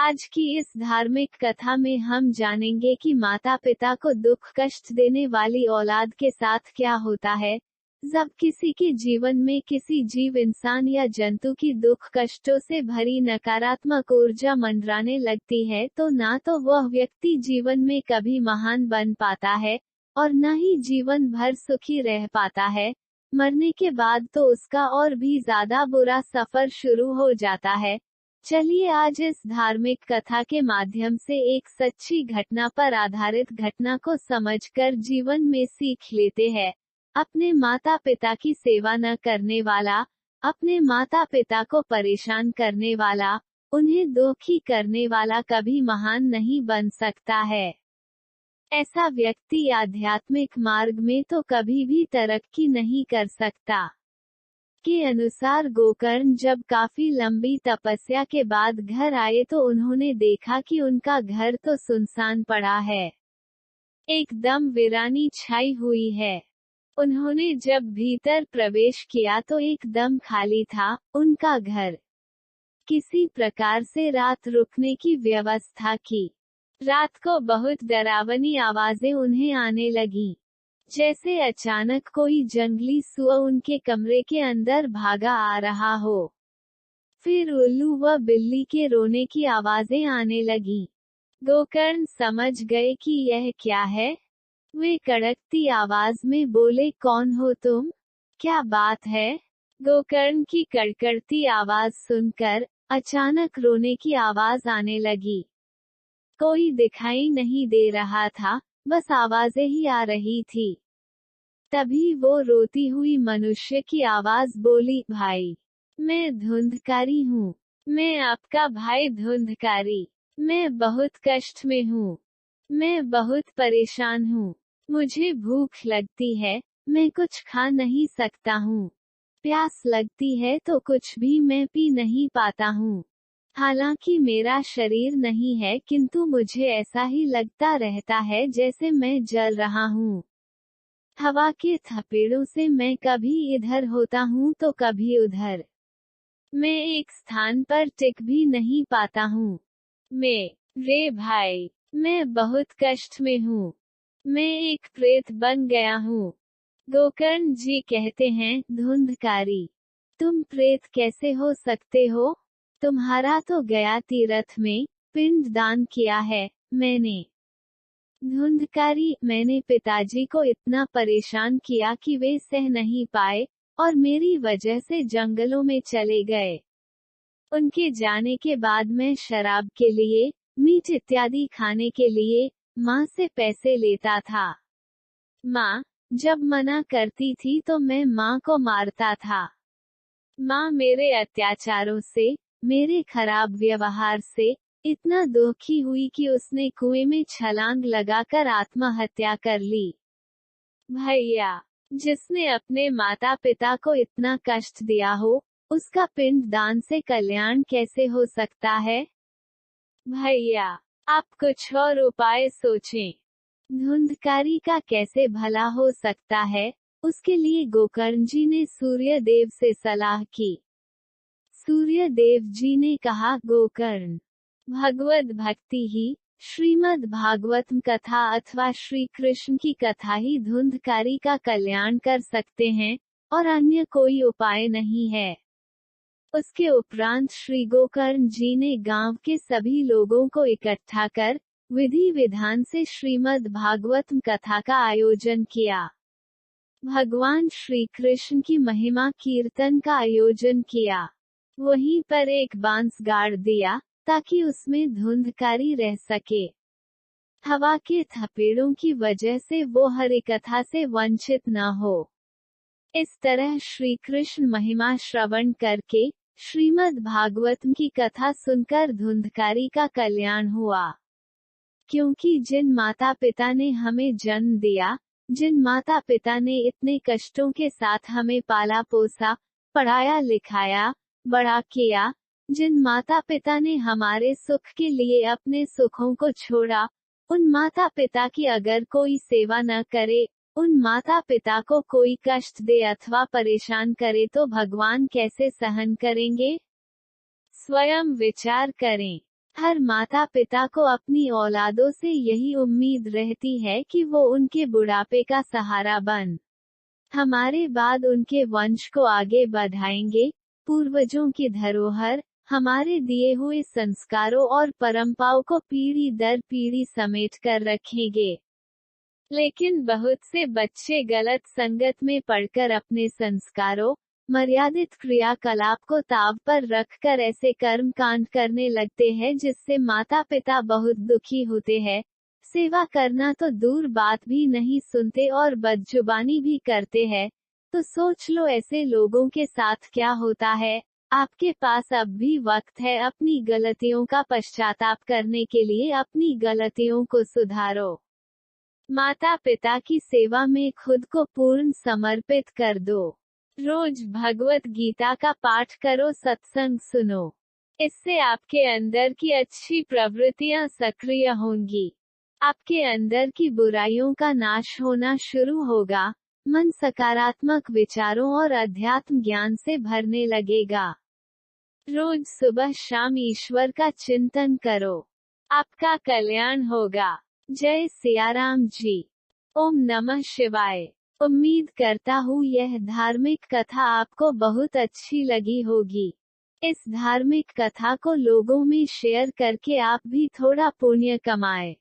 आज की इस धार्मिक कथा में हम जानेंगे कि माता पिता को दुख कष्ट देने वाली औलाद के साथ क्या होता है। जब किसी के जीवन में किसी जीव इंसान या जंतु की दुख कष्टों से भरी नकारात्मक ऊर्जा मंडराने लगती है तो ना तो वह व्यक्ति जीवन में कभी महान बन पाता है और न ही जीवन भर सुखी रह पाता है। मरने के बाद तो उसका और भी ज्यादा बुरा सफर शुरू हो जाता है। चलिए आज इस धार्मिक कथा के माध्यम से एक सच्ची घटना पर आधारित घटना को समझकर जीवन में सीख लेते हैं। अपने माता पिता की सेवा न करने वाला, अपने माता पिता को परेशान करने वाला, उन्हें दुखी करने वाला कभी महान नहीं बन सकता है। ऐसा व्यक्ति आध्यात्मिक मार्ग में तो कभी भी तरक्की नहीं कर सकता। के अनुसार गोकर्ण जब काफी लंबी तपस्या के बाद घर आए तो उन्होंने देखा कि उनका घर तो सुनसान पड़ा है, एकदम वीरानी छाई हुई है। उन्होंने जब भीतर प्रवेश किया तो एकदम खाली था उनका घर। किसी प्रकार से रात रुकने की व्यवस्था की। रात को बहुत डरावनी आवाजें उन्हें आने लगीं, जैसे अचानक कोई जंगली सुअर उनके कमरे के अंदर भागा आ रहा हो। फिर उल्लू व बिल्ली के रोने की आवाजें आने लगीं। गोकर्ण समझ गए कि यह क्या है। वे कड़कती आवाज में बोले, कौन हो तुम? क्या बात है? गोकर्ण की कड़कड़ती आवाज सुनकर अचानक रोने की आवाज आने लगी। कोई दिखाई नहीं दे रहा था, बस आवाजें ही आ रही थी। तभी वो रोती हुई मनुष्य की आवाज बोली, भाई, मैं धुंधकारी हूँ। मैं आपका भाई धुंधकारी। मैं बहुत कष्ट में हूँ। मैं बहुत परेशान हूँ। मुझे भूख लगती है, मैं कुछ खा नहीं सकता हूँ। प्यास लगती है तो कुछ भी मैं पी नहीं पाता हूँ। हालांकि मेरा शरीर नहीं है किंतु मुझे ऐसा ही लगता रहता है जैसे मैं जल रहा हूँ। हवा के थपेड़ों से मैं कभी इधर होता हूँ तो कभी उधर। मैं एक स्थान पर टिक भी नहीं पाता हूँ। रे भाई, मैं बहुत कष्ट में हूँ। मैं एक प्रेत बन गया हूँ। गोकर्ण जी कहते हैं, धुंधकारी, तुम प्रेत कैसे हो सकते हो? तुम्हारा तो गया तीर्थ में पिंड दान किया है मैंने। धुंधकारी, मैंने पिताजी को इतना परेशान किया कि वे सह नहीं पाए और मेरी वजह से जंगलों में चले गए। उनके जाने के बाद मैं शराब के लिए, मीट इत्यादि खाने के लिए माँ से पैसे लेता था। माँ जब मना करती थी तो मैं माँ को मारता था। माँ मेरे अत्याचारों से, मेरे खराब व्यवहार से इतना दुखी हुई कि उसने कुएं में छलांग लगाकर आत्महत्या कर ली। भैया, जिसने अपने माता पिता को इतना कष्ट दिया हो, उसका पिंड दान से कल्याण कैसे हो सकता है? भैया, आप कुछ और उपाय सोचें। धुंधकारी का कैसे भला हो सकता है? उसके लिए गोकर्ण जी ने सूर्य देव से सलाह की। सूर्य देव जी ने कहा, गोकर्ण, भगवत भक्ति ही, श्रीमद् भागवतम कथा अथवा श्री कृष्ण की कथा ही धुंधकारी का कल्याण कर सकते हैं और अन्य कोई उपाय नहीं है। उसके उपरांत श्री गोकर्ण जी ने गांव के सभी लोगों को इकट्ठा कर विधि विधान से श्रीमद् भागवतम कथा का आयोजन किया। भगवान श्री कृष्ण की महिमा कीर्तन का आयोजन किया। वहीं पर एक बांस गाड़ दिया ताकि उसमें धुंधकारी रह सके। हवा के थपेड़ों की वजह से वो हरि कथा से वंचित न हो। इस तरह श्री कृष्ण महिमा श्रवण करके श्रीमद् भागवतम की कथा सुनकर धुंधकारी का कल्याण हुआ। क्योंकि जिन माता पिता ने हमें जन्म दिया, जिन माता पिता ने इतने कष्टों के साथ हमें पाला पोसा, पढ़ाया लिखाया, बड़ा किया, जिन माता पिता ने हमारे सुख के लिए अपने सुखों को छोड़ा, उन माता पिता की अगर कोई सेवा न करे, उन माता पिता को कोई कष्ट दे अथवा परेशान करे तो भगवान कैसे सहन करेंगे? स्वयं विचार करें। हर माता पिता को अपनी औलादों से यही उम्मीद रहती है कि वो उनके बुढ़ापे का सहारा बन हमारे बाद उनके वंश को आगे बढ़ाएंगे, पूर्वजों की धरोहर, हमारे दिए हुए संस्कारों और परंपराओं को पीढ़ी दर पीढ़ी समेट कर रखेंगे। लेकिन बहुत से बच्चे गलत संगत में पड़कर अपने संस्कारों, मर्यादित क्रियाकलाप को ताव पर रखकर ऐसे कर्म कांड करने लगते हैं जिससे माता पिता बहुत दुखी होते हैं। सेवा करना तो दूर बात भी नहीं सुनते और बदजुबानी भी करते हैं। तो सोच लो ऐसे लोगों के साथ क्या होता है। आपके पास अब भी वक्त है अपनी गलतियों का पश्चाताप करने के लिए, अपनी गलतियों को सुधारो। माता पिता की सेवा में खुद को पूर्ण समर्पित कर दो। रोज भगवत गीता का पाठ करो, सत्संग सुनो। इससे आपके अंदर की अच्छी प्रवृत्तियां सक्रिय होंगी। आपके अंदर की बुराइयों का नाश होना शुरू होगा। मन सकारात्मक विचारों और अध्यात्म ज्ञान से भरने लगेगा। रोज सुबह शाम ईश्वर का चिंतन करो। आपका कल्याण होगा। जय सियाराम जी। ओम नमः शिवाय। उम्मीद करता हूँ यह धार्मिक कथा आपको बहुत अच्छी लगी होगी। इस धार्मिक कथा को लोगों में शेयर करके आप भी थोड़ा पुण्य कमाएं।